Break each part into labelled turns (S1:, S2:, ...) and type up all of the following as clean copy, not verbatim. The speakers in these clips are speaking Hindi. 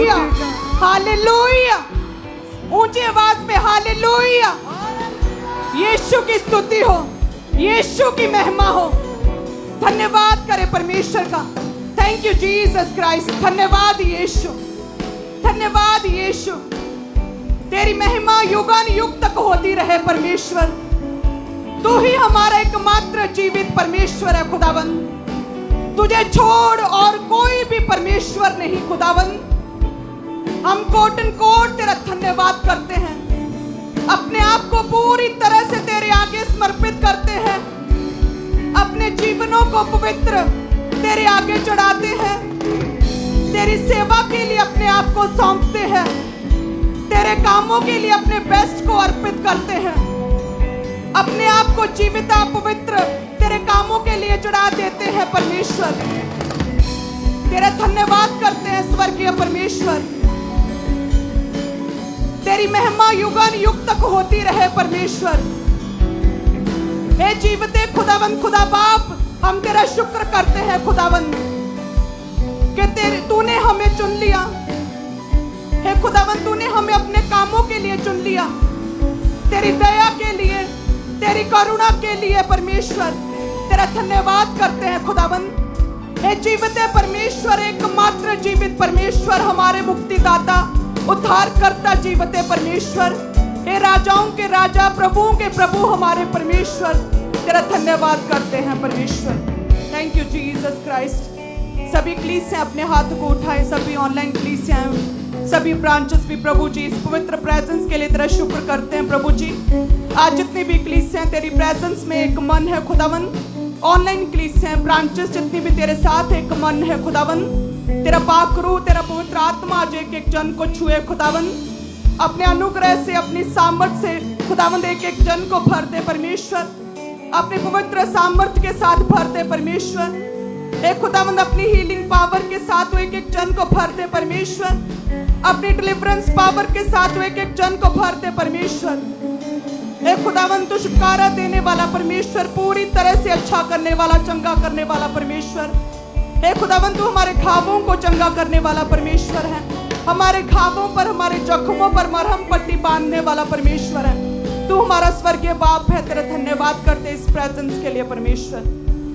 S1: Hallelujah, hallelujah. ऊंची आवाज में हालेलुया। यीशु की स्तुति हो, यीशु की महिमा हो। धन्यवाद करे परमेश्वर का। Thank you Jesus Christ. धन्यवाद यीशु, धन्यवाद यीशु। तेरी महिमा युगान युग तक होती रहे परमेश्वर। तू ही हमारा एकमात्र जीवित परमेश्वर है खुदावंद। तुझे छोड़ और कोई भी परमेश्वर नहीं खुदावंद। हम कोटन कोट तेरा धन्यवाद करते हैं, अपने आप को पूरी तरह से तेरे आगे समर्पित करते हैं, अपने जीवनों को पवित्र तेरे आगे चढ़ाते हैं, तेरी सेवा के लिए अपने आप को सौंपते हैं, तेरे कामों के लिए अपने बेस्ट को अर्पित करते हैं, अपने आप को जीवित पवित्र तेरे कामों के लिए चढ़ा देते हैं परमेश्वर। तेरा धन्यवाद करते हैं स्वर्गीय परमेश्वर। तेरी महिमा युगान युग तक होती रहे परमेश्वर। हे जीवते खुदावंद, खुदा बाप, हम तेरा शुक्र करते हैं खुदावंद कि तूने हमें चुन लिया। हे खुदावंद, तूने हमें अपने कामों के लिए चुन लिया, तेरी दया के लिए, तेरी करुणा के लिए परमेश्वर। तेरा धन्यवाद करते हैं खुदावंद। हे जीवित परमेश्वर, एकमात्र जीवित परमेश्वर, हमारे मुक्तिदाता, उद्धार करता जीवित परमेश्वर। हे राजाओं के राजा, प्रभुओं के प्रभु, हमारे परमेश्वर, तेरा धन्यवाद करते हैं परमेश्वर। Thank you Jesus Christ. सभी कलीसियां अपने हाथ को उठाए, सभी ऑनलाइन कलीसियां, सभी ब्रांचेस भी प्रभु जी इस पवित्र प्रेजेंस के लिए तेरा शुक्र करते हैं प्रभु जी। आज जितनी भी कलीसियां तेरी प्रेजेंस में एक मन है खुदावन, ऑनलाइन कलीसियां, ब्रांचेस जितनी भी तेरे साथ एक मन है खुदावन। तेरा पाक रूह, तेरा पवित्र आत्मा आज एक एक जन को छुए खुदावन। अपने अनुग्रह से, अपनी सामर्थ से खुदावंद एक एक जन को भर दे परमेश्वर। अपने पवित्र सामर्थ के साथ भर दे परमेश्वर। एक खुदावंद अपनी हीलिंग पावर के साथ एक एक जन को भर दे परमेश्वर। अपनी डिलीवरेंस पावर के साथ एक एक जन को भर दे परमेश्वर। एक खुदावंद तू छुटकारा देने वाला परमेश्वर, पूरी तरह से अच्छा करने वाला, चंगा करने वाला परमेश्वर। हे खुदावंद, तू हमारे घावों को चंगा करने वाला परमेश्वर है। हमारे घावों पर, हमारे जख्मों पर मरहम पट्टी बांधने वाला परमेश्वर है। तू हमारा स्वर्गीय बाप है। तेरा धन्यवाद करते इस प्रेजेंस के लिए परमेश्वर।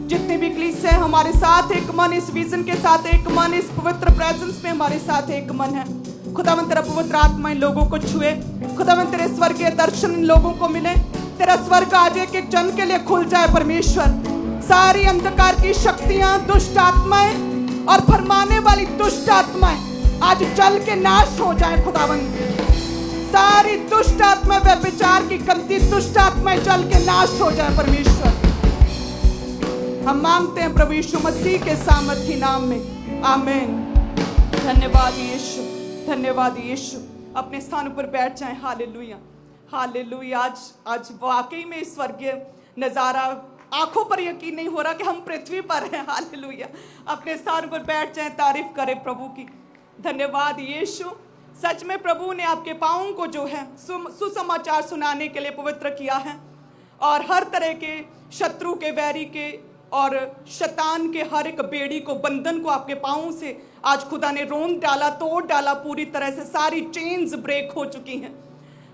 S1: जितने भी कलीसिया है हमारे साथ एक मन, इस विजन के साथ एक मन, इस पवित्र प्रेजेंस में हमारे साथ एक मन है। खुदावंद तेरा पवित्र आत्मा इन लोगों को छुए। खुदावंद तेरे स्वर्गीय दर्शन इन लोगों को मिले। तेरा स्वर्ग आज एक एक जन के लिए खुल जाए परमेश्वर। सारी अंधकार की शक्तियां, दुष्ट आत्माएं और फरमाने वाली दुष्ट आत्माएं आज जल के नाश हो जाए खुदावंद। सारी दुष्ट आत्मा, व्यभिचार की गंदी दुष्ट आत्माएं जल के नाश हो जाए परमेश्वर। हम मांगते हैं प्रभु यीशु मसीह के सामर्थी नाम में, आमीन। धन्यवाद यीशु, धन्यवाद यीशु। अपने स्थान पर बैठ जाएं। Hallelujah, hallelujah. आज वाकई में स्वर्गीय नज़ारा, आंखों पर यकीन नहीं हो रहा कि हम पृथ्वी पर हैं। हालेलुया। अपने स्थान पर बैठ जाएं, तारीफ करें प्रभु की। धन्यवाद यीशु। सच में प्रभु ने आपके पाँवों को जो है सुसमाचार सुनाने के लिए पवित्र किया है, और हर तरह के शत्रु के, वैरी के और शैतान के हर एक बेड़ी को, बंधन को आपके पाँवों से आज खुदा ने रोंद डाला, तोड़ डाला। पूरी तरह से सारी चेन्स ब्रेक हो चुकी हैं।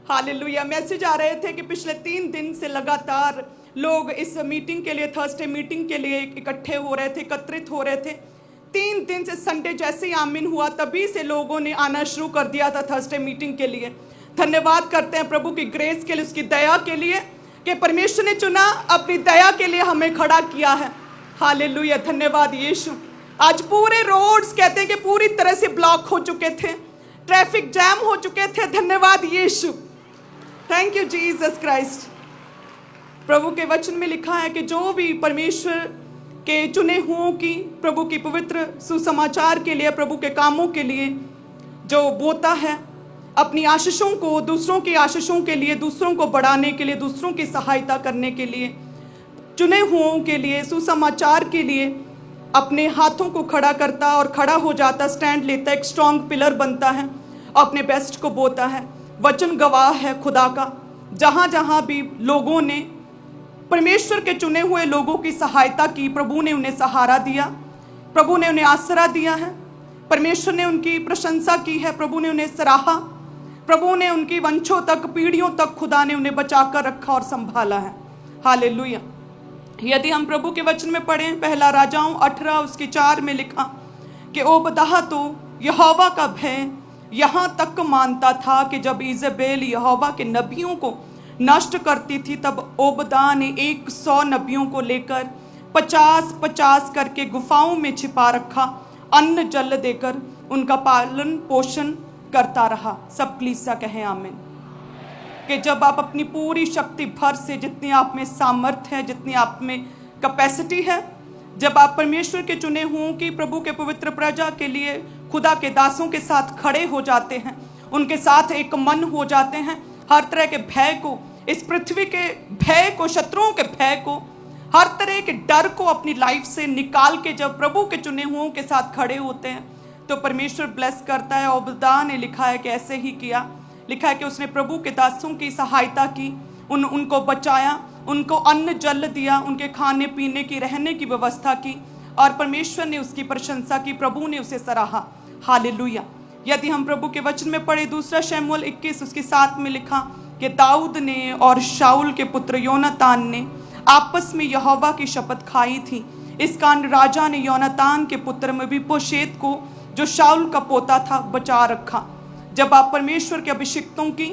S1: हालेलुया। मैसेज आ रहे थे कि पिछले 3 दिन से लगातार लोग इस मीटिंग के लिए, थर्सडे मीटिंग के लिए इकट्ठे हो रहे थे, एकत्रित हो रहे थे। 3 दिन से संडे जैसे ही आमीन हुआ तभी से लोगों ने आना शुरू कर दिया था थर्सडे मीटिंग के लिए। धन्यवाद करते हैं प्रभु की ग्रेस के लिए, उसकी दया के लिए कि परमेश्वर ने चुना, अपनी दया के लिए हमें खड़ा किया है। हालेलुया। धन्यवाद यीशु। आज पूरे रोड्स कहते हैं कि पूरी तरह से ब्लॉक हो चुके थे, ट्रैफिक जैम हो चुके थे। धन्यवाद यीशु। Thank you Jesus Christ. प्रभु के वचन में लिखा है कि जो भी परमेश्वर के चुने हुओं की, प्रभु की पवित्र सुसमाचार के लिए, प्रभु के कामों के लिए जो बोता है, अपनी आशीषों को दूसरों की आशीषों के लिए, दूसरों को बढ़ाने के लिए, दूसरों की सहायता करने के लिए, चुने हुओं के लिए, सुसमाचार के लिए अपने हाथों को खड़ा करता और खड़ा हो जाता, स्टैंड लेता, एक स्ट्रॉन्ग पिलर बनता है, अपने बेस्ट को बोता है। वचन गवाह है खुदा का। जहाँ जहाँ भी लोगों ने, परमेश्वर के चुने हुए लोगों की सहायता की, प्रभु ने उन्हें सहारा दिया, प्रभु ने उन्हें आसरा दिया है। परमेश्वर ने उनकी प्रशंसा की है, प्रभु ने उन्हें सराहा, प्रभु ने उनकी वंशों तक, पीढ़ियों तक खुदा ने उन्हें बचाकर रखा और संभाला है। हालेलुया। यदि हम प्रभु के वचन में पढ़ें, पहला राजाओं 18 उसके 4 में लिखा कि ओबदाह तो यहोवा का भय यहाँ तक मानता था कि जब इजेबेल यहोवा के नबियों को नष्ट करती थी, तब ओबदा ने 100 नबियों को लेकर 50-50 करके गुफाओं में छिपा रखा, अन्न जल देकर उनका पालन पोषण करता रहा। सब कलीसिया कहें आमीन। कि जब आप अपनी पूरी शक्ति भर से, जितनी आप में सामर्थ्य है, जितनी आप में कैपेसिटी है, जब आप परमेश्वर के चुने हुओं की, प्रभु के पवित्र प्रजा के लिए, खुदा के दासों के साथ खड़े हो जाते हैं, उनके साथ एक मन हो जाते हैं, हर तरह के भय को, इस पृथ्वी के भय को, शत्रुओं के भय को, हर तरह के डर को अपनी लाइफ से निकाल के जब प्रभु के चुने हुओं के साथ खड़े होते हैं तो परमेश्वर ब्लेस करता है। ओबदा ने लिखा है कि ऐसे ही किया, लिखा है कि उसने प्रभु के दासों की सहायता की, उनको बचाया, उनको अन्न जल दिया, उनके खाने पीने की, रहने की व्यवस्था की, और परमेश्वर ने उसकी प्रशंसा की, प्रभु ने उसे सराहा। हालेलुया। यदि हम प्रभु के वचन में पढ़े, दूसरा शमूएल 21 उसके 7 में लिखा कि दाऊद ने और शाऊल के पुत्र योनातान ने आपस में यहोवा की शपथ खाई थी। इस कारण राजा ने योनातान के पुत्र मेफीबोशेत को, जो शाऊल का पोता था, बचा रखा। जब आप परमेश्वर के अभिषिक्तों की,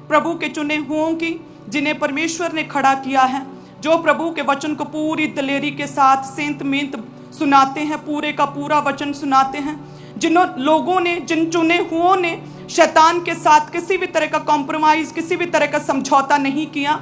S1: प्रभु के चुने हुओं की, जिन्हें परमेश्वर ने खड़ा किया है, जो प्रभु के वचन को पूरी दलेरी के साथ सेंत मेंत सुनाते हैं, पूरे का पूरा वचन सुनाते हैं, जिन लोगों ने, जिन चुने हुओं ने शैतान के साथ किसी भी तरह का कॉम्प्रोमाइज, किसी भी तरह का समझौता नहीं किया,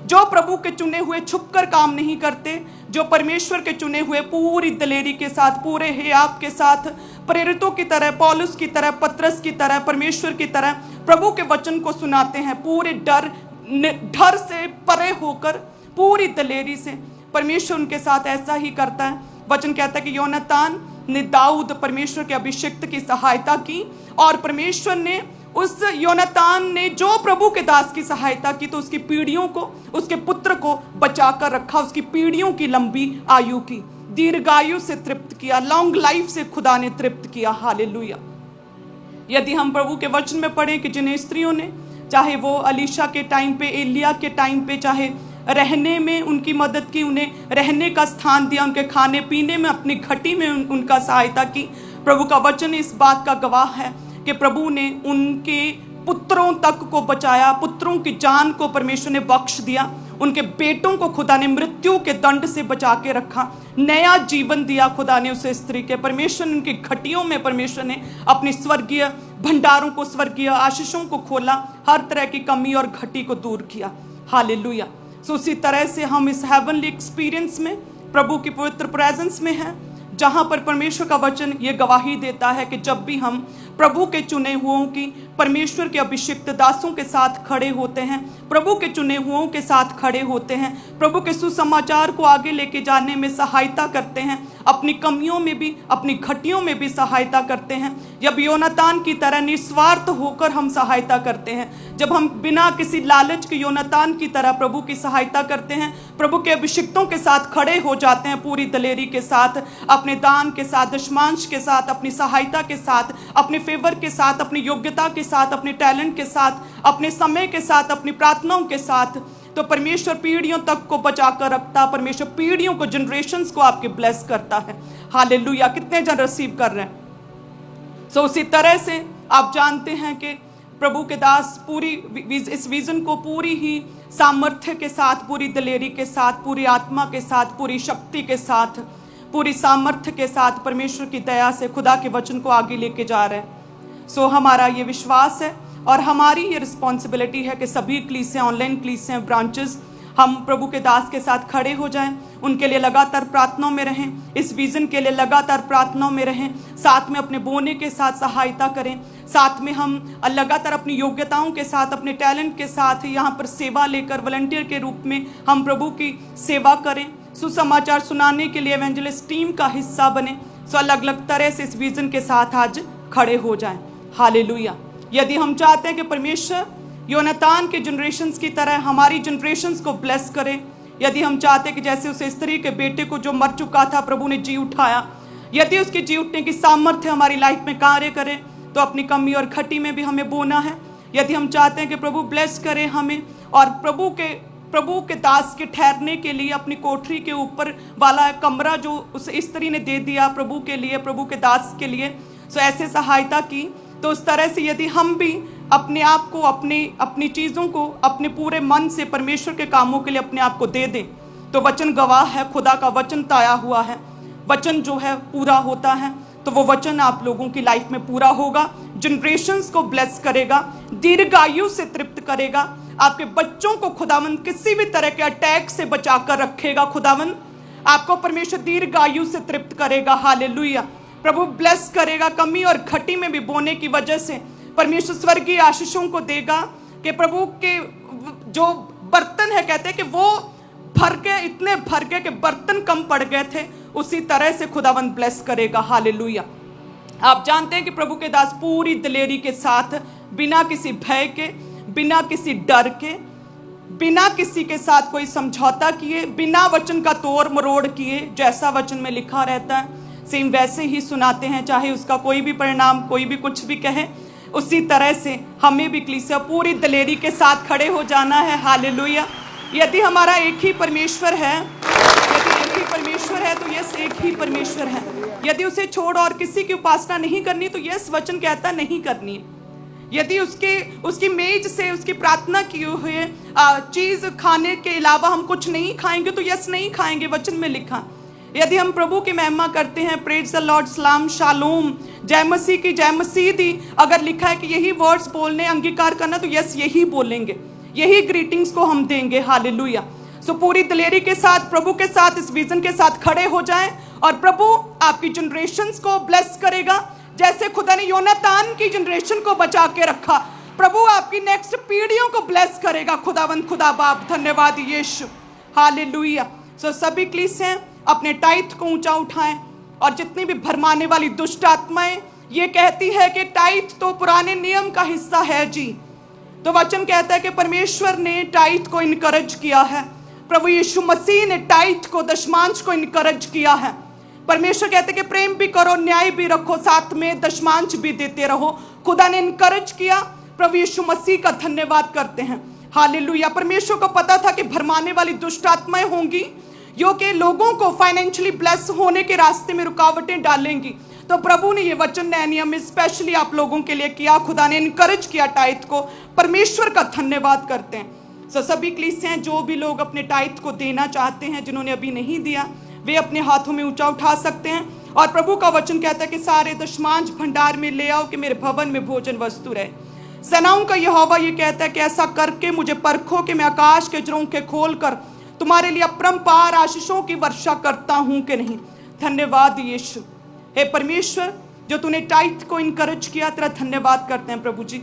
S1: जो प्रभु के चुने हुए छुपकर काम नहीं करते, जो परमेश्वर के चुने हुए पूरी दलेरी के साथ, पूरे हियाब के साथ, प्रेरितों की तरह, पौलुस की तरह, पतरस की तरह, परमेश्वर की तरह प्रभु के वचन को सुनाते हैं, पूरे डर से परे होकर, पूरी दलेरी से, परमेश्वर उनके साथ ऐसा ही करता है। वचन कहता है कि योनातान ने दाऊद, परमेश्वर के अभिषिक्त की सहायता की, और परमेश्वर ने उस योनातान ने जो प्रभु के दास की सहायता की, तो उसकी पीढ़ियों को, उसके पुत्र को बचा कर रखा, उसकी पीढ़ियों की लंबी आयु की, दीर्घायु से तृप्त किया, लॉन्ग लाइफ से खुदा ने तृप्त किया। हालेलुया। यदि हम प्रभु के वचन में पढ़ें कि जिन स्त्रियों ने, चाहे वो अलीशा के टाइम पे, एलिया के टाइम पे, चाहे रहने में उनकी मदद की, उन्हें रहने का स्थान दिया, उनके खाने पीने में, अपनी घटी में उनका सहायता की, प्रभु का वचन इस बात का गवाह है कि प्रभु ने उनके पुत्रों तक को बचाया, पुत्रों की जान को परमेश्वर ने बख्श दिया, उनके बेटों को खुदा ने मृत्यु के दंड से बचा के रखा, नया जीवन दिया खुदा ने उस स्त्री के। परमेश्वर ने उनकी घटियों में, परमेश्वर ने अपनी स्वर्गीय भंडारों को, स्वर्गीय आशीषों को खोला, हर तरह की कमी और घटी को दूर किया। हालेलुया। सो उसी तरह से हम इस हेवनली एक्सपीरियंस में, प्रभु की पवित्र प्रेजेंस में हैं, जहां पर परमेश्वर का वचन ये गवाही देता है कि जब भी हम प्रभु के चुने हुओं की, परमेश्वर के अभिषिक्त दासों के साथ खड़े होते हैं, प्रभु के चुने हुओं के साथ खड़े होते हैं, प्रभु के सुसमाचार को आगे लेके जाने में सहायता करते हैं, अपनी कमियों में भी, अपनी घटियों में भी सहायता करते हैं, जब योनातान की तरह निस्वार्थ होकर हम सहायता करते हैं, जब हम बिना किसी लालच के योनातान की तरह प्रभु की सहायता करते हैं, प्रभु के अभिषिक्तों के साथ खड़े हो जाते हैं, पूरी दलेरी के साथ, अपने दान के साथ, दशमांश के साथ, अपनी सहायता के साथ, अपने फेवर के साथ, अपनी योग्यता के साथ, अपने टैलेंट के साथ, अपने समय के साथ, अपनी प्रार्थनाओं के साथ, तो परमेश्वर पीढ़ियों तक को बचा कर रखता, परमेश्वर पीढ़ियों को, जनरेशंस को आपके ब्लेस करता है। हालेलुया। कितने जन रिसीव कर रहे हैं? सो उसी तरह से आप जानते हैं कि प्रभु के दास पूरी इस विजन को पूरी ही सामर्थ्य के साथ, पूरी दलेरी के साथ, पूरी आत्मा के साथ, पूरी शक्ति के साथ, पूरी सामर्थ्य के साथ, परमेश्वर की दया से खुदा के वचन को आगे लेके जा रहे हैं। सो हमारा ये विश्वास है और हमारी ये रिस्पॉन्सिबिलिटी है कि सभी कलीसिया, ऑनलाइन कलीसिया, ब्रांचेस, हम प्रभु के दास के साथ खड़े हो जाएं, उनके लिए लगातार प्रार्थनाओं में रहें, इस विजन के लिए लगातार प्रार्थनाओं में रहें, साथ में अपने बोने के साथ सहायता करें, साथ में हम लगातार अपनी योग्यताओं के साथ, अपने टैलेंट के साथ यहाँ पर सेवा लेकर वॉलंटियर के रूप में हम प्रभु की सेवा करें, सुसमाचार सुनाने के लिए एवेंजलिस्ट टीम का हिस्सा बने। सो अलग अलग तरह से इस विजन के साथ आज खड़े हो जाएं। हालेलुया। यदि हम चाहते हैं कि परमेश्वर योनातान के जनरेशन्स की तरह हमारी जनरेशन्स को ब्लेस करे, यदि हम चाहते हैं कि जैसे उस स्त्री के बेटे को जो मर चुका था प्रभु ने जी उठाया, यदि उसकी जी उठने की सामर्थ्य हमारी लाइफ में कार्य करे तो अपनी कमी और खटी में भी हमें बोना है। यदि हम चाहते हैं कि प्रभु ब्लेस करे हमें और प्रभु के दास के ठहरने के लिए अपनी कोठरी के ऊपर वाला कमरा जो उस स्त्री ने दे दिया प्रभु के लिए, प्रभु के दास के लिए, सो ऐसे सहायता की, तो उस तरह से यदि हम भी अपने आप को, अपनी चीज़ों को अपने पूरे मन से परमेश्वर के कामों के लिए अपने आप को दे दें, तो वचन गवाह है, खुदा का वचन ताया हुआ है, वचन जो है पूरा होता है, तो वो वचन आप लोगों की लाइफ में पूरा होगा, जनरेशंस को ब्लेस करेगा, दीर्घायु से तृप्त करेगा, आपके बच्चों को खुदावंद किसी भी तरह के अटैक से बचाकर रखेगा। खुदावंद आपको परमेश्वर दीर्घायु से तृप्त करेगा। हालेलुया। प्रभु ब्लेस करेगा। कमी और घटी में भी बोने की वजह से परमेश्वर स्वर्गीय आशीषों को देगा कि प्रभु के जो बर्तन है, कहते हैं कि वो भर गए, इतने भर गए कि बर्तन कम पड़ गए थे, उसी तरह से खुदावंद ब्लेस करेगा। हालेलुया। आप जानते हैं कि प्रभु के दास पूरी दिलेरी के साथ, बिना किसी भय के, बिना किसी डर के, बिना किसी के साथ कोई समझौता किए, बिना वचन का तोड़ मरोड़ किए, जैसा वचन में लिखा रहता है सेम वैसे ही सुनाते हैं, चाहे उसका कोई भी परिणाम, कोई भी कुछ भी कहे। उसी तरह से हमें भी कलीसिया पूरी दिलेरी के साथ खड़े हो जाना है। हालेलुया। यदि हमारा एक ही परमेश्वर है, यदि एक ही परमेश्वर है तो यस एक ही परमेश्वर है। यदि उसे छोड़ और किसी की उपासना नहीं करनी तो यस वचन कहता नहीं करनी है। यदि उसकी मेज से उसकी प्रार्थना किए हुए चीज खाने के अलावा हम कुछ नहीं खाएंगे तो यस नहीं खाएंगे, वचन में लिखा। यदि हम प्रभु की महिमा करते हैं, प्रेज द लॉर्ड, सलाम, शालोम, जय मसीह की जय मसीह दी, अगर लिखा है कि यही वर्ड्स बोलने, अंगीकार करना, तो यस यही बोलेंगे, यही ग्रीटिंग्स को हम देंगे। हालेलुया। सो पूरी दिलेरी के साथ, प्रभु के साथ, इस विजन के साथ खड़े हो जाएं और प्रभु आपकी जनरेशंस को ब्लेस करेगा। जैसे खुदा ने योनातान की जनरेशन को बचा के रखा, प्रभु आपकी नेक्स्ट पीढ़ियों को ब्लेस करेगा। खुदावंद, खुदा बाप, धन्यवाद यीशु। हालेलुया। सो सभी कलीसियां अपने टाइथ को ऊंचा उठाएं और जितनी भी भरमाने वाली दुष्ट आत्माएं ये कहती है कि टाइथ तो पुराने नियम का हिस्सा है जी, तो वचन कहता है कि परमेश्वर ने टाइथ को इनकरेज किया है, प्रभु यीशु मसीह ने टाइथ को, दशमांश को इनकरेज किया है। परमेश्वर कहते हैं कि प्रेम भी करो, न्याय भी रखो, साथ में दशमांश भी देते रहो। खुदा ने इनकरेज किया, प्रभु यीशु मसीह का धन्यवाद करते हैं। हालेलुया। परमेश्वर को पता था कि भरमाने वाली दुष्ट आत्माएं होंगी जो कि लोगों को फाइनेंशियली ब्लेस होने के रास्ते में रुकावटें डालेंगी, तो प्रभु ने ये वचन नए नियम में स्पेशली आप लोगों के लिए किया। खुदा ने इनकरेज किया टाइथ को, परमेश्वर का धन्यवाद करते हैं। सो सभी कलीसियां, जो भी लोग अपने टाइथ को देना चाहते हैं, जिन्होंने अभी नहीं दिया, वे अपने हाथों में ऊंचा उठा सकते हैं। और प्रभु का वचन कहता है कि सारे दशमांश भंडार में ले आओ कि मेरे भवन में भोजन वस्तु रहे। सेनाओं का यहोवा ये कहता है कि ऐसा करके मुझे परखो कि मैं आकाश के झरोखे खोल कर तुम्हारे लिए अपरंपार आशीषों की वर्षा करता हूं कि नहीं। धन्यवाद यीशु। हे परमेश्वर, जो तूने टाइथ को इनकरेज किया, तेरा धन्यवाद करते हैं प्रभु जी।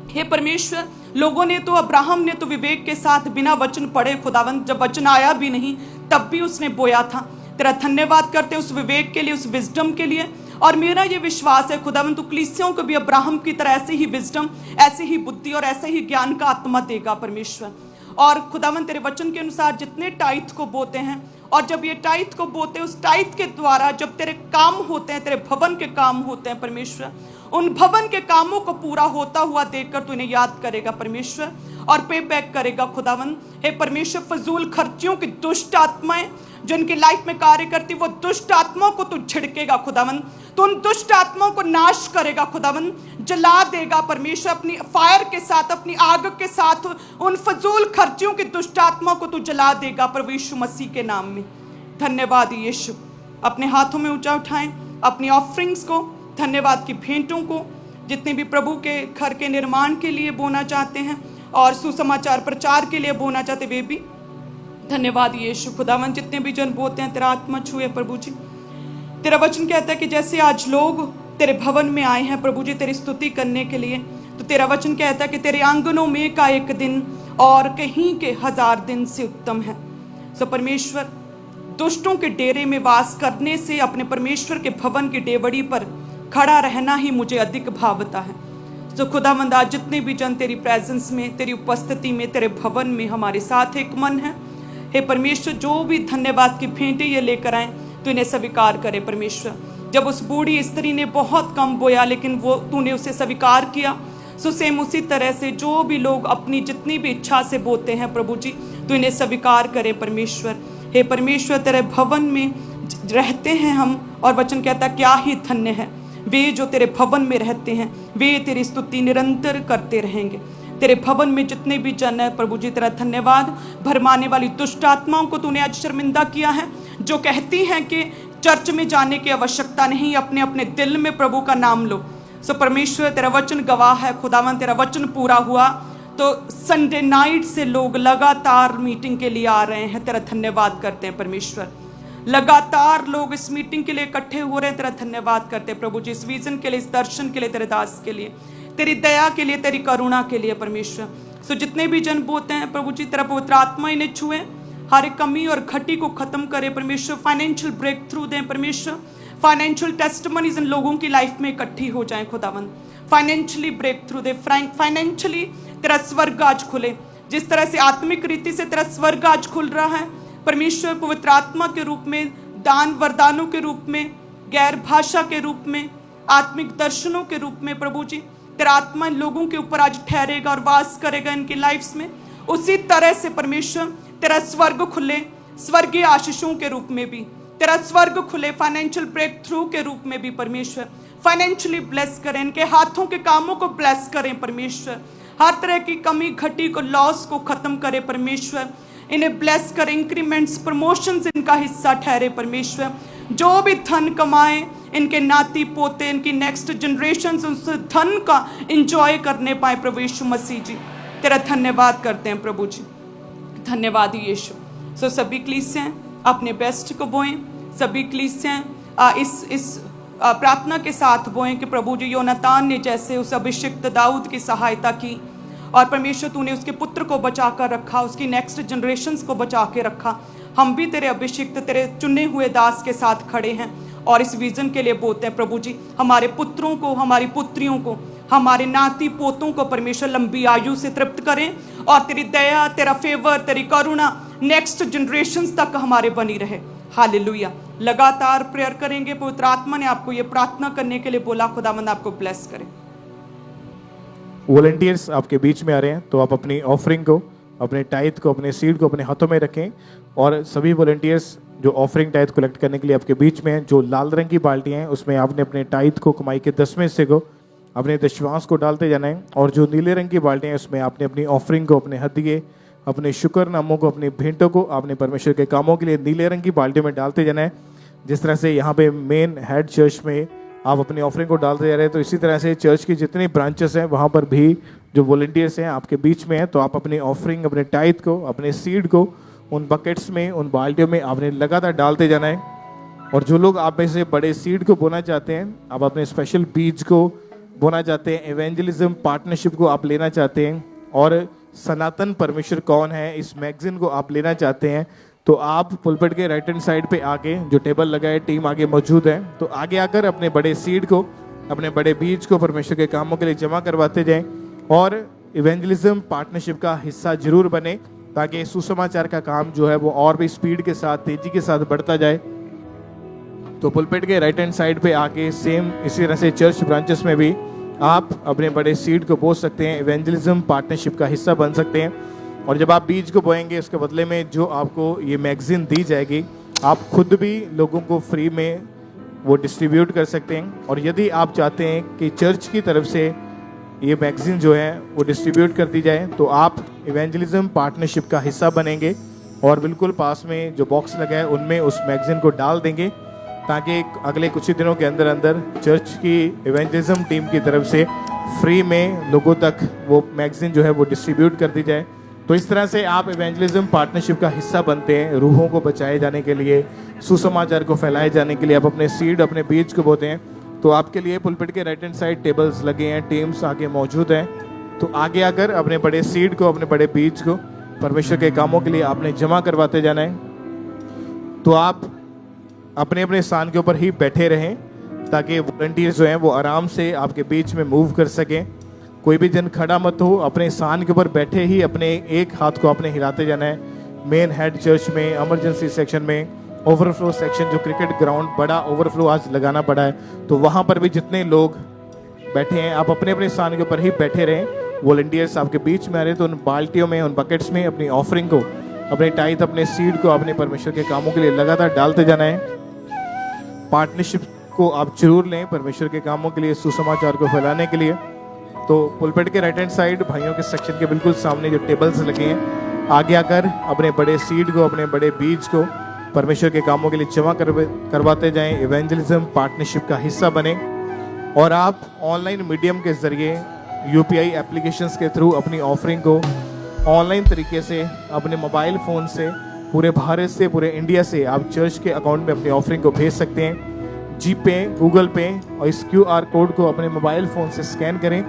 S1: हे परमेश्वर, लोगों ने तो, अब्राहम ने तो विवेक के साथ बिना वचन पढ़े, खुदावंत जब वचन आया भी नहीं तब भी उसने बोया था। तेरा धन्यवाद करते उस विवेक के लिए, उस विजडम के लिए। और मेरा ये विश्वास है खुदावंत, तू कलीसियों को भी अब्राहम की तरह ऐसे ही विजडम, ऐसे ही बुद्धि और ऐसे ही ज्ञान का आत्मा देगा परमेश्वर। और खुदावंत तेरे वचन के अनुसार जितने टाइथ को बोते हैं, और जब ये टाइथ को बोते हैं, उस टाइथ के द्वारा जब तेरे काम होते हैं, तेरे भवन के काम होते हैं परमेश्वर, उन भवन के कामों को पूरा होता हुआ देखकर तू इन्हें याद करेगा परमेश्वर और पे बैक करेगा खुदावन। हे परमेश्वर, फजूल खर्चियों की दुष्ट आत्माएं जो इनकी लाइफ में कार्य करती, वो दुष्ट आत्माओं को तू झिड़केगा खुदावन, तो उन दुष्ट आत्माओं को नाश करेगा खुदावन, जला देगा परमेश्वर अपनी फायर के साथ, अपनी आग के साथ उन फजूल खर्चियों की दुष्ट आत्माओं को तू जला देगा प्रभु यीशु मसीह के नाम में। धन्यवाद यीशु। अपने हाथों में ऊंचा उठाएं अपनी ऑफरिंग्स को, धन्यवाद की भेंटों को, जितने भी प्रभु के घर के निर्माण के लिए बोना चाहते हैं और सुसमाचार प्रचार के लिए बोना चाहते, वे भी धन्यवाद यीशु। खुदावन, जितने भी जन बोते हैं, तेरा आत्मा छुए प्रभु जी। तेरा वचन कहता है कि जैसे आज लोग तेरे भवन में आए हैं प्रभु जी तेरी स्तुति करने के लिए, तो तेरा वचन कहता है कि तेरे आंगनों में का एक दिन और कहीं के 1000 दिन से उत्तम है। सो परमेश्वर, दुष्टों के डेरे में वास करने से अपने परमेश्वर के भवन की डेवड़ी पर खड़ा रहना ही मुझे अधिक भावता है। तो खुदावंद, आज जितने भी जन तेरी प्रेजेंस में, तेरी उपस्थिति में, तेरे भवन में हमारे साथ एक मन है, हे परमेश्वर, जो भी धन्यवाद की भेंटें ये लेकर आए तो इन्हें स्वीकार करे परमेश्वर। जब उस बूढ़ी स्त्री ने बहुत कम बोया लेकिन वो तूने उसे स्वीकार किया, सो सेम उसी तरह से जो भी लोग अपनी जितनी भी इच्छा से बोते हैं प्रभु जी, तू इन्हें स्वीकार करे परमेश्वर। हे परमेश्वर, तेरे भवन में रहते हैं हम, और वचन कहता क्या ही धन्य है वे जो तेरे भवन में रहते हैं, वे तेरी स्तुति निरंतर करते रहेंगे। तेरे भवन में जितने भी जन है प्रभु जी, तेरा धन्यवाद। भरमाने वाली दुष्ट आत्माओं को तूने आज शर्मिंदा किया है, जो कहती हैं कि चर्च में जाने की आवश्यकता नहीं, अपने अपने दिल में प्रभु का नाम लो। सो परमेश्वर, तेरा वचन गवाह है खुदावन, तेरा वचन पूरा हुआ तो संडे नाइट से लोग लगातार मीटिंग के लिए आ रहे हैं। तेरा धन्यवाद करते हैं परमेश्वर। लगातार लोग इस मीटिंग के लिए इकट्ठे हो रहे हैं, तेरा धन्यवाद करते हैं प्रभु जी, इस विजन के लिए, इस दर्शन के लिए, तेरे दास के लिए, तेरी दया के लिए, तेरी करुणा के लिए परमेश्वर। सो जितने भी जन बोते हैं प्रभु जी, तेरा पवित्र आत्मा इन्हें छुए, हर एक कमी और घटी को खत्म करे परमेश्वर। फाइनेंशियल ब्रेक थ्रू दें परमेश्वर, फाइनेंशियल टेस्टमनीज इन लोगों की लाइफ में इकट्ठी हो जाएं खुदावन। फाइनेंशियली ब्रेक थ्रू दे, फाइनेंशियली तेरा स्वर्ग आज खुले, जिस तरह से आत्मिक रीति से तेरा स्वर्ग आज खुल रहा है परमेश्वर, पवित्र आत्मा के रूप में, दान वरदानों के रूप में, गैर भाषा के रूप में, आत्मिक दर्शनों के रूप में प्रभु जी, तेरा आत्मा इन लोगों के ऊपर आज ठहरेगा और वास करेगा इनकी लाइफ्स में। उसी तरह से परमेश्वर तेरा स्वर्ग खुले, स्वर्गीय आशीषों के रूप में भी तेरा स्वर्ग खुले, फाइनेंशियल ब्रेक थ्रू के रूप में भी परमेश्वर। फाइनेंशियली ब्लेस करें, इनके हाथों के कामों को ब्लेस करें परमेश्वर। हर तरह की कमी घटी को, लॉस को खत्म करे परमेश्वर। इन्हें ब्लेस करें, इंक्रीमेंट्स, प्रमोशंस इनका हिस्सा ठहरे परमेश्वर। जो भी धन कमाए, इनके नाती पोते, इनकी नेक्स्ट जनरेशन उस धन का इंजॉय करने पाए प्रभु यीशु मसीह जी। तेरा धन्यवाद करते हैं प्रभु जी, धन्यवाद यीशु। सो सभी कलीसियां अपने बेस्ट को बोएं, सभी कलीसियां इस प्रार्थना के साथ बोएं कि प्रभु जी, योनातान ने जैसे उस अभिषिक्त दाऊद की सहायता की और परमेश्वर तूने उसके पुत्र को बचा कर रखा, उसकी नेक्स्ट जनरेशन्स को बचा के रखा, हम भी तेरे अभिषिक्त, तेरे चुने हुए दास के साथ खड़े हैं और इस विजन के लिए बोलते हैं प्रभु जी, हमारे पुत्रों को, हमारी पुत्रियों को, हमारे नाती पोतों को परमेश्वर लंबी आयु से तृप्त करें और तेरी दया, तेरा फेवर, तेरी करुणा नेक्स्ट जनरेशन्स तक हमारे बनी रहे। हालेलुया। लगातार प्रेयर करेंगे, पवित्र आत्मा ने आपको ये प्रार्थना करने के लिए बोला। खुदावंद आपको ब्लेस करे।
S2: वॉलंटियर्स आपके बीच में आ रहे हैं, तो आप अपनी ऑफरिंग को, अपने टाइथ को, अपने सीड को अपने हाथों में रखें। और सभी वॉलंटियर्स जो ऑफरिंग टाइथ कलेक्ट करने के लिए आपके बीच में हैं, जो लाल रंग की बाल्टियाँ हैं उसमें आपने अपने टाइथ को, कमाई के 10वें हिस्से को, अपने दशवांश को डालते जाना है। और जो नीले रंग की बाल्टियाँ हैं उसमें आपने अपनी ऑफरिंग को, अपने हदिये, अपने शुक्रनामों को, अपनी भेंटों को आपने परमेश्वर के कामों के लिए नीले रंग की बाल्टियों में डालते जाना है। जिस तरह से यहाँ पे मेन हेड चर्च में आप अपनी ऑफरिंग को डालते जा रहे हैं, तो इसी तरह से चर्च की जितनी ब्रांचेस हैं वहाँ पर भी जो वॉलंटियर्स हैं आपके बीच में हैं, तो आप अपनी ऑफरिंग, अपने टाइथ को, अपने सीड को उन बकेट्स में, उन बाल्टियों में आपने लगातार डालते जाना है। और जो लोग आप में से बड़े सीड को बोना चाहते हैं, आप अपने स्पेशल बीज को बोना चाहते हैं, एवेंजलिज्म पार्टनरशिप को आप लेना चाहते हैं, और सनातन परमेश्वर कौन है इस मैगजीन को आप लेना चाहते हैं, तो आप पुलपिट के राइट हैंड साइड पे आके, जो टेबल लगा है, टीम आगे मौजूद है, तो आगे आकर अपने बड़े सीड को, अपने बड़े बीज को परमेश्वर के कामों के लिए जमा करवाते जाएं और इवेंजलिज्म पार्टनरशिप का हिस्सा जरूर बने, ताकि सुसमाचार का काम जो है वो और भी स्पीड के साथ, तेजी के साथ बढ़ता जाए। तो पुलपिट के राइट हैंड साइड पे आके सेम इसी तरह से चर्च ब्रांचेस में भी आप अपने बड़े सीड को बो सकते हैं, इवेंजलिज्म पार्टनरशिप का हिस्सा बन सकते हैं। और जब आप बीज को बोएंगे, उसके बदले में जो आपको ये मैगजीन दी जाएगी, आप खुद भी लोगों को फ्री में वो डिस्ट्रीब्यूट कर सकते हैं। और यदि आप चाहते हैं कि चर्च की तरफ से ये मैगजीन जो है वो डिस्ट्रीब्यूट कर दी जाए, तो आप इवेंजलिज्म पार्टनरशिप का हिस्सा बनेंगे और बिल्कुल पास में जो बॉक्स लगा है उनमें उस मैगजीन को डाल देंगे, ताकि अगले कुछ ही दिनों के अंदर अंदर चर्च की इवेंजलिज्म टीम की तरफ से फ्री में लोगों तक वो मैगजीन जो है वो डिस्ट्रीब्यूट कर दी जाए। तो इस तरह से आप इवेंजलिज्म पार्टनरशिप का हिस्सा बनते हैं। रूहों को बचाए जाने के लिए, सुसमाचार को फैलाए जाने के लिए आप अपने सीड, अपने बीज को बोते हैं। तो आपके लिए पुलपिट के राइट हैंड साइड टेबल्स लगे हैं, टीम्स आगे मौजूद हैं, तो आगे आकर अपने बड़े सीड को, अपने बड़े बीज को परमेश्वर के कामों के लिए आपने जमा करवाते जाना है। तो आप अपने अपने स्थान के ऊपर ही बैठे रहें, ताकि वॉलंटियर्स जो हैं वो आराम से आपके बीच में मूव कर सकें। कोई भी जन खड़ा मत हो, अपने स्थान के ऊपर बैठे ही अपने एक हाथ को आपने हिलाते जाना है। मेन हेड चर्च में, इमरजेंसी सेक्शन में ओवरफ्लो सेक्शन, जो क्रिकेट ग्राउंड बड़ा ओवरफ्लो आज लगाना पड़ा है, तो वहाँ पर भी जितने लोग बैठे हैं आप अपने अपने स्थान के ऊपर ही बैठे रहें। वॉलंटियर्स आपके बीच में आ रहे हैं, तो उन बाल्टियों में, उन बकेट्स में अपनी ऑफरिंग को, अपने टाइथ, अपने सीड को अपने परमेश्वर के कामों के लिए लगातार डालते जाना है। पार्टनरशिप को आप जरूर लें परमेश्वर के कामों के लिए, सुसमाचार को फैलाने के लिए। तो पुलपिट के राइट हैंड साइड भाइयों के सेक्शन के बिल्कुल सामने जो टेबल्स लगे हैं, आगे आकर अपने बड़े सीड को, अपने बड़े बीज को परमेश्वर के कामों के लिए जमा करवाते जाएं। इवेंजलिज्म पार्टनरशिप का हिस्सा बने और आप ऑनलाइन मीडियम के जरिए यूपीआई एप्लीकेशंस के थ्रू अपनी ऑफरिंग को ऑनलाइन तरीके से अपने मोबाइल फ़ोन से पूरे भारत से, पूरे इंडिया से आप चर्च के अकाउंट में अपनी ऑफरिंग को भेज सकते हैं। जीपे, गूगल पे और इस क्यूआर कोड को अपने मोबाइल फ़ोन से स्कैन करें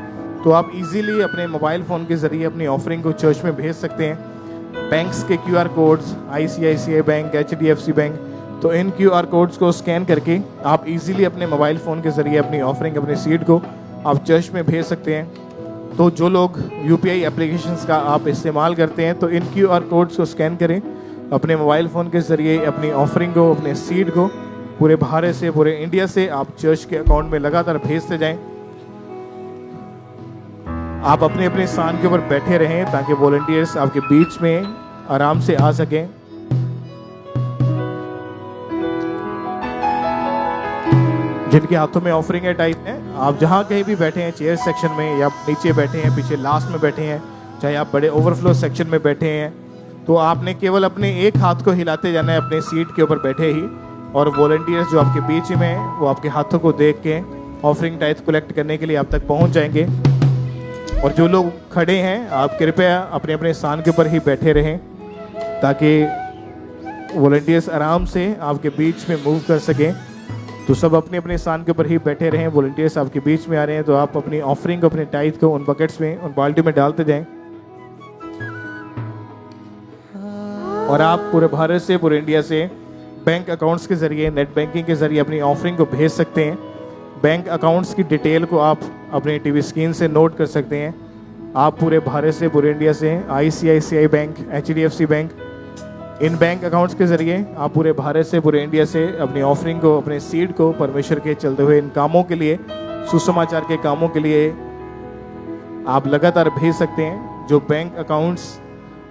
S2: तो आप इजीली अपने मोबाइल फ़ोन के ज़रिए अपनी ऑफरिंग को चर्च में भेज सकते हैं। बैंक्स के QR codes, ICICI bank, HDFC bank, तो इन क्यूआर कोड्स को स्कैन करके आप इजीली अपने मोबाइल फ़ोन के ज़रिए अपनी ऑफरिंग, अपने सीड को आप चर्च में भेज सकते हैं। तो जो लोग यूपीआई एप्लीकेशंस का आप इस्तेमाल करते हैं तो इन क्यूआर कोड्स को स्कैन करें, अपने मोबाइल फ़ोन के ज़रिए अपनी ऑफरिंग को, अपने सीड को पूरे भारत से, पूरे इंडिया से आप चर्च के अकाउंट में लगातार भेजते जाएं। आप अपने अपने स्थान के ऊपर बैठे रहें ताकि वॉलंटियर्स आपके बीच में आराम से आ सकें। जिनके हाथों में ऑफरिंग है टाइप है, आप जहां कहीं भी बैठे हैं, चेयर सेक्शन में या नीचे बैठे हैं, पीछे लास्ट में बैठे हैं, चाहे आप बड़े ओवरफ्लो सेक्शन में बैठे हैं, तो आपने केवल अपने एक हाथ को हिलाते जाना है अपने सीट के ऊपर बैठे ही, और वॉलंटियर्स जो आपके बीच में हैं वो आपके हाथों को देख के ऑफरिंग टाइप कलेक्ट करने के लिए आप तक पहुंच जाएंगे। और जो लोग खड़े हैं आप कृपया अपने अपने स्थान के ऊपर ही बैठे रहें ताकि वॉलंटियर्स आराम से आपके बीच में मूव कर सकें। तो सब अपने अपने स्थान के ऊपर ही बैठे रहें। वॉलंटियर्स आपके बीच में आ रहे हैं तो आप अपनी ऑफरिंग को, अपने टाइथ को उन बकेट्स में, उन बाल्टियों में डालते जाएं। और आप पूरे भारत से, पूरे इंडिया से बैंक अकाउंट्स के जरिए, नेट बैंकिंग के जरिए अपनी ऑफरिंग को भेज सकते हैं। बैंक अकाउंट्स की डिटेल को आप अपने टीवी स्क्रीन से नोट कर सकते हैं। आप पूरे भारत से, पूरे इंडिया से आईसीआईसीआई बैंक, एचडीएफसी बैंक, इन बैंक अकाउंट्स के जरिए आप पूरे भारत से, पूरे इंडिया से अपनी ऑफरिंग को, अपने सीड को परमेश्वर के चलते हुए इन कामों के लिए, सुसमाचार के कामों के लिए आप लगातार भेज सकते हैं। जो bank accounts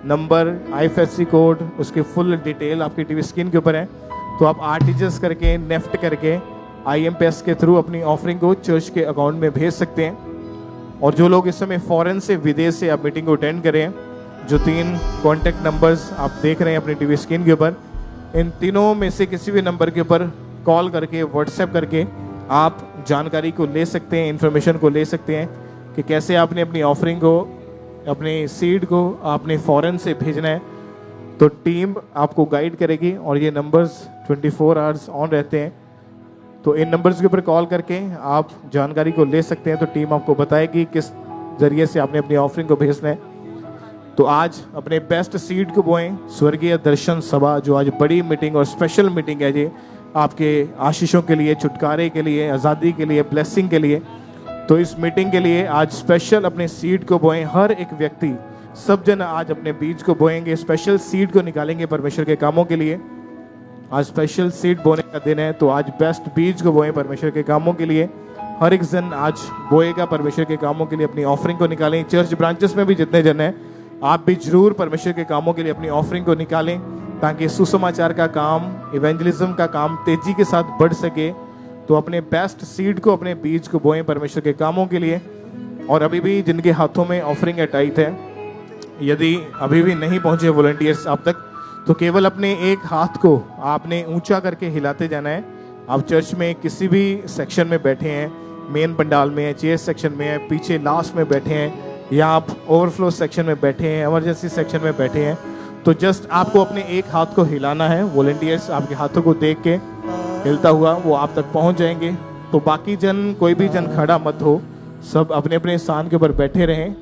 S2: number, IFSC code, उसकी फुल डिटेल आपकी टीवी स्क्रीन के ऊपर है, तो आप आरटीजीएस करके, नेफ्ट करके, आईएमपीएस के थ्रू अपनी ऑफरिंग को चर्च के अकाउंट में भेज सकते हैं। और जो लोग इस समय फॉरेन से, विदेश से आप मीटिंग को अटेंड करें, जो 3 कॉन्टैक्ट नंबर्स आप देख रहे हैं अपनी टीवी स्क्रीन के ऊपर, इन तीनों में से किसी भी नंबर के ऊपर कॉल करके, व्हाट्सएप करके आप जानकारी को ले सकते हैं, इन्फॉर्मेशन को ले सकते हैं कि कैसे आपने अपनी ऑफरिंग को, अपने सीड को आपने फॉरेन से भेजना है। तो टीम आपको गाइड करेगी और ये नंबर्स 24 आवर्स ऑन रहते हैं। तो इन नंबर्स के ऊपर कॉल करके आप जानकारी को ले सकते हैं। तो टीम आपको बताएगी किस जरिए से आपने अपनी ऑफरिंग को भेजना है। तो आज अपने बेस्ट सीड को बोएं। स्वर्गीय दर्शन सभा जो आज बड़ी मीटिंग और स्पेशल मीटिंग है, ये आपके आशीषों के लिए, छुटकारे के लिए, आज़ादी के लिए, ब्लेसिंग के लिए। तो इस मीटिंग के लिए आज स्पेशल अपने सीड को बोएं। हर एक व्यक्ति, सब जन आज अपने बीज को बोएंगे, स्पेशल सीड को निकालेंगे परमेश्वर के कामों के लिए। आज स्पेशल सीड बोने का दिन है, तो आज बेस्ट बीज को बोएं परमेश्वर के कामों के लिए। हर एक जन आज बोएगा परमेश्वर के कामों के लिए, अपनी ऑफरिंग को निकालें। चर्च ब्रांचेस में भी जितने जन हैं, आप भी जरूर परमेश्वर के कामों के लिए अपनी ऑफरिंग को निकालें ताकि सुसमाचार का काम, इवेंजलिज्म का काम तेजी के साथ बढ़ सके। तो अपने बेस्ट सीड को, अपने बीज को बोएं परमेश्वर के कामों के लिए। और अभी भी जिनके हाथों में ऑफरिंग है टाइथ है, यदि अभी भी नहीं पहुंचे वॉलंटियर्स आप तक, तो केवल अपने एक हाथ को आपने ऊंचा करके हिलाते जाना है। आप चर्च में किसी भी सेक्शन में बैठे हैं, मेन पंडाल में है, चेयर सेक्शन में है, पीछे लास्ट में बैठे हैं, या आप ओवरफ्लो सेक्शन में बैठे हैं, इमरजेंसी सेक्शन में बैठे हैं, तो जस्ट आपको अपने एक हाथ को हिलाना है। वॉलंटियर्स आपके हाथों को देख के हिलता हुआ वो आप तक पहुंच जाएंगे। तो बाकी जन, कोई भी जन खड़ा मत हो, सब अपने अपने स्थान के ऊपर बैठे रहें।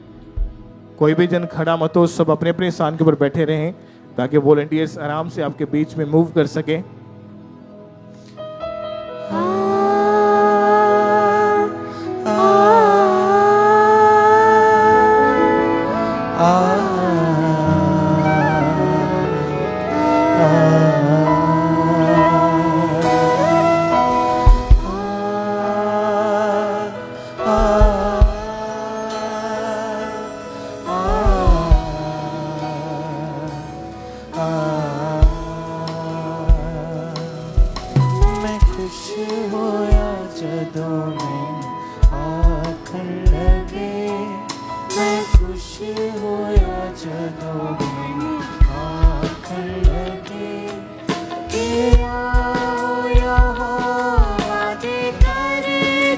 S2: कोई भी जन खड़ा मत हो, सब अपने अपने स्थान के ऊपर बैठे रहें ताकि वॉलंटियर्स आराम से आपके बीच में मूव कर सकें।
S3: खुश होया जदों मैनू आखन लगे, मैं खुश होया जदों मैनू आखन लगे कि आओ यहोवा दे घर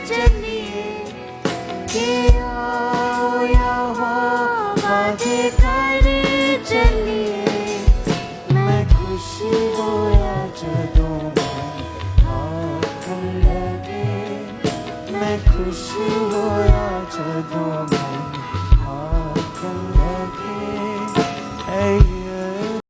S3: चलिए, कि आओ यहोवा दे घर चलिए। मैं खुश होया जदों मैनू आखन लगे, मैं खुश होया जदों